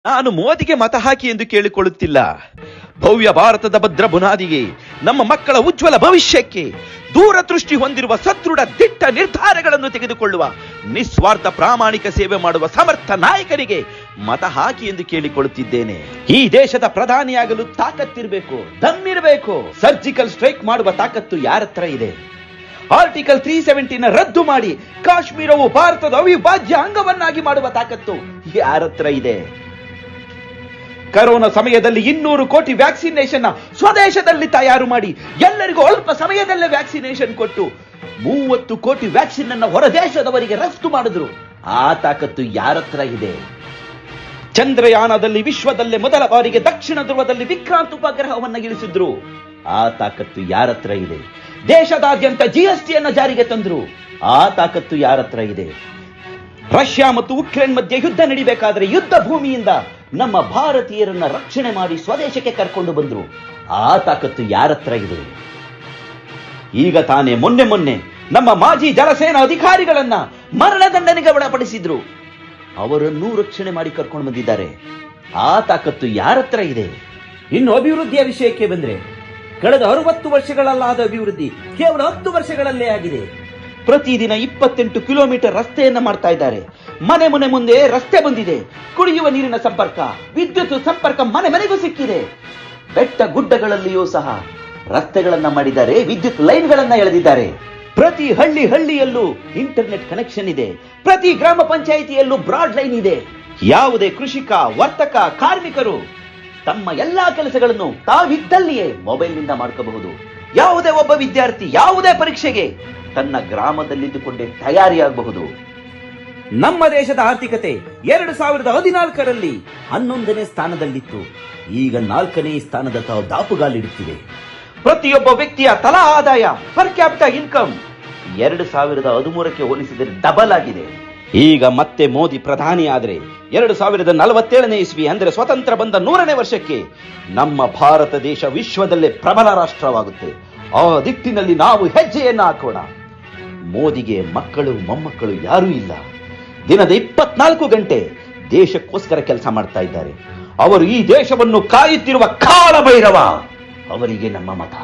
ನಾನು ಮೋದಿಗೆ ಮತ ಹಾಕಿ ಎಂದು ಕೇಳಿಕೊಳ್ಳುತ್ತಿಲ್ಲ. ಭವ್ಯ ಭಾರತದ ಭದ್ರ ಬುನಾದಿಗೆ, ನಮ್ಮ ಮಕ್ಕಳ ಉಜ್ವಲ ಭವಿಷ್ಯಕ್ಕೆ, ದೂರದೃಷ್ಟಿ ಹೊಂದಿರುವ ಸದೃಢ ದಿಟ್ಟ ನಿರ್ಧಾರಗಳನ್ನು ತೆಗೆದುಕೊಳ್ಳುವ ನಿಸ್ವಾರ್ಥ ಪ್ರಾಮಾಣಿಕ ಸೇವೆ ಮಾಡುವ ಸಮರ್ಥ ನಾಯಕನಿಗೆ ಮತ ಹಾಕಿ ಎಂದು ಕೇಳಿಕೊಳ್ಳುತ್ತಿದ್ದೇನೆ. ಈ ದೇಶದ ಪ್ರಧಾನಿಯಾಗಲು ತಾಕತ್ತಿರಬೇಕು, ದಮ್ಮಿರಬೇಕು. ಸರ್ಜಿಕಲ್ ಸ್ಟ್ರೈಕ್ ಮಾಡುವ ತಾಕತ್ತು ಯಾರತ್ರ ಇದೆ? ಆರ್ಟಿಕಲ್ 370 ರದ್ದು ಮಾಡಿ ಕಾಶ್ಮೀರವು ಭಾರತದ ಅವಿಭಾಜ್ಯ ಅಂಗವನ್ನಾಗಿ ಮಾಡುವ ತಾಕತ್ತು ಯಾರತ್ರ ಇದೆ? ಕರೋನಾ ಸಮಯದಲ್ಲಿ 200 ಕೋಟಿ ವ್ಯಾಕ್ಸಿನೇಷನ್ ಸ್ವದೇಶದಲ್ಲಿ ತಯಾರು ಮಾಡಿ ಎಲ್ಲರಿಗೂ ಅಲ್ಪ ಸಮಯದಲ್ಲೇ ವ್ಯಾಕ್ಸಿನೇಷನ್ ಕೊಟ್ಟು 30 ಕೋಟಿ ವ್ಯಾಕ್ಸಿನ್ ಅನ್ನು ಹೊರ ದೇಶದವರಿಗೆ ರಫ್ತು ಮಾಡಿದ್ರು. ಆ ತಾಕತ್ತು ಯಾರತ್ರ ಇದೆ? ಚಂದ್ರಯಾನದಲ್ಲಿ ವಿಶ್ವದಲ್ಲೇ ಮೊದಲ ಬಾರಿಗೆ ದಕ್ಷಿಣ ಧ್ರುವದಲ್ಲಿ ವಿಕ್ರಾಂತ್ ಉಪಗ್ರಹವನ್ನು ಇಳಿಸಿದ್ರು. ಆ ತಾಕತ್ತು ಯಾರತ್ರ ಇದೆ? ದೇಶದಾದ್ಯಂತ GST ಅನ್ನು ಜಾರಿಗೆ ತಂದ್ರು. ಆ ತಾಕತ್ತು ಯಾರತ್ರ ಇದೆ? ರಷ್ಯಾ ಮತ್ತು ಉಕ್ರೇನ್ ಮಧ್ಯೆ ಯುದ್ಧ ನಡಿಬೇಕಾದ್ರೆ ಯುದ್ಧ ಭೂಮಿಯಿಂದ ನಮ್ಮ ಭಾರತೀಯರನ್ನ ರಕ್ಷಣೆ ಮಾಡಿ ಸ್ವದೇಶಕ್ಕೆ ಕರ್ಕೊಂಡು ಬಂದ್ರು. ಆ ತಾಕತ್ತು ಯಾರತ್ರ ಇದೆ? ಈಗ ತಾನೇ ಮೊನ್ನೆ ನಮ್ಮ ಮಾಜಿ ಜಲಸೇನಾ ಅಧಿಕಾರಿಗಳನ್ನ ಮರಣದಂಡನೆಗೆ ಒಳಪಡಿಸಿದ್ರು. ಅವರನ್ನೂ ರಕ್ಷಣೆ ಮಾಡಿ ಕರ್ಕೊಂಡು ಬಂದಿದ್ದಾರೆ. ಆ ತಾಕತ್ತು ಯಾರತ್ರ ಇದೆ? ಇನ್ನು ಅಭಿವೃದ್ಧಿಯ ವಿಷಯಕ್ಕೆ ಬಂದ್ರೆ, ಕಳೆದ 60 ವರ್ಷಗಳಲ್ಲಾದ ಅಭಿವೃದ್ಧಿ ಕೇವಲ 10 ವರ್ಷಗಳಲ್ಲೇ ಆಗಿದೆ. ಪ್ರತಿದಿನ 28 ಕಿಲೋಮೀಟರ್ ರಸ್ತೆಯನ್ನ ಮಾಡ್ತಾ ಇದ್ದಾರೆ. ಮನೆ ಮುಂದೆ ರಸ್ತೆ ಬಂದಿದೆ. ಕುಡಿಯುವ ನೀರಿನ ಸಂಪರ್ಕ, ವಿದ್ಯುತ್ ಸಂಪರ್ಕ ಮನೆ ಮನೆಗೂ ಸಿಕ್ಕಿದೆ. ಬೆಟ್ಟ ಗುಡ್ಡಗಳಲ್ಲಿಯೂ ಸಹ ರಸ್ತೆಗಳನ್ನ ಮಾಡಿದ್ದಾರೆ, ವಿದ್ಯುತ್ ಲೈನ್ಗಳನ್ನ ಎಳೆದಿದ್ದಾರೆ. ಪ್ರತಿ ಹಳ್ಳಿಯಲ್ಲೂ ಇಂಟರ್ನೆಟ್ ಕನೆಕ್ಷನ್ ಇದೆ. ಪ್ರತಿ ಗ್ರಾಮ ಪಂಚಾಯಿತಿಯಲ್ಲೂ ಬ್ರಾಡ್ ಲೈನ್ ಇದೆ. ಯಾವುದೇ ಕೃಷಿಕ, ವರ್ತಕ, ಕಾರ್ಮಿಕರು ತಮ್ಮ ಎಲ್ಲಾ ಕೆಲಸಗಳನ್ನು ತಾವಿದ್ದಲ್ಲಿಯೇ ಮೊಬೈಲ್ನಿಂದ ಮಾಡ್ಕೋಬಹುದು. ಯಾವುದೇ ಒಬ್ಬ ವಿದ್ಯಾರ್ಥಿ ಯಾವುದೇ ಪರೀಕ್ಷೆಗೆ ತನ್ನ ಗ್ರಾಮದಲ್ಲಿದ್ದುಕೊಂಡೇ ತಯಾರಿಯಾಗಬಹುದು. ನಮ್ಮ ದೇಶದ ಆರ್ಥಿಕತೆ 2014ರಲ್ಲಿ 11ನೇ ಸ್ಥಾನದಲ್ಲಿತ್ತು. ಈಗ 4ನೇ ಸ್ಥಾನದ ದಾಪುಗಾಲಿಡುತ್ತಿದೆ. ಪ್ರತಿಯೊಬ್ಬ ವ್ಯಕ್ತಿಯ ತಲಾ ಆದಾಯ ಪರ್ ಕ್ಯಾಪಿಟಲ್ ಇನ್ಕಮ್ 2013ಕ್ಕೆ ಹೋಲಿಸಿದರೆ ಡಬಲ್ ಆಗಿದೆ. ಈಗ ಮತ್ತೆ ಮೋದಿ ಪ್ರಧಾನಿ ಆದರೆ 2047ನೇ ಇಸ್ವಿ ಅಂದ್ರೆ ಸ್ವತಂತ್ರ ಬಂದ 100ನೇ ವರ್ಷಕ್ಕೆ ನಮ್ಮ ಭಾರತ ದೇಶ ವಿಶ್ವದಲ್ಲೇ ಪ್ರಬಲ ರಾಷ್ಟ್ರವಾಗುತ್ತೆ. ಆ ದಿಟ್ಟಿನಲ್ಲಿ ನಾವು ಹೆಜ್ಜೆಯನ್ನ ಹಾಕೋಣ. ಮೋದಿಗೆ ಮಕ್ಕಳು ಮೊಮ್ಮಕ್ಕಳು ಯಾರೂ ಇಲ್ಲ. ದಿನದ 24 ಗಂಟೆ ದೇಶಕ್ಕೋಸ್ಕರ ಕೆಲಸ ಮಾಡ್ತಾ ಇದ್ದಾರೆ. ಅವರು ಈ ದೇಶವನ್ನು ಕಾಯುತ್ತಿರುವ ಕಾಲಭೈರವ. ಅವರಿಗೆ ನಮ್ಮ ಮತ.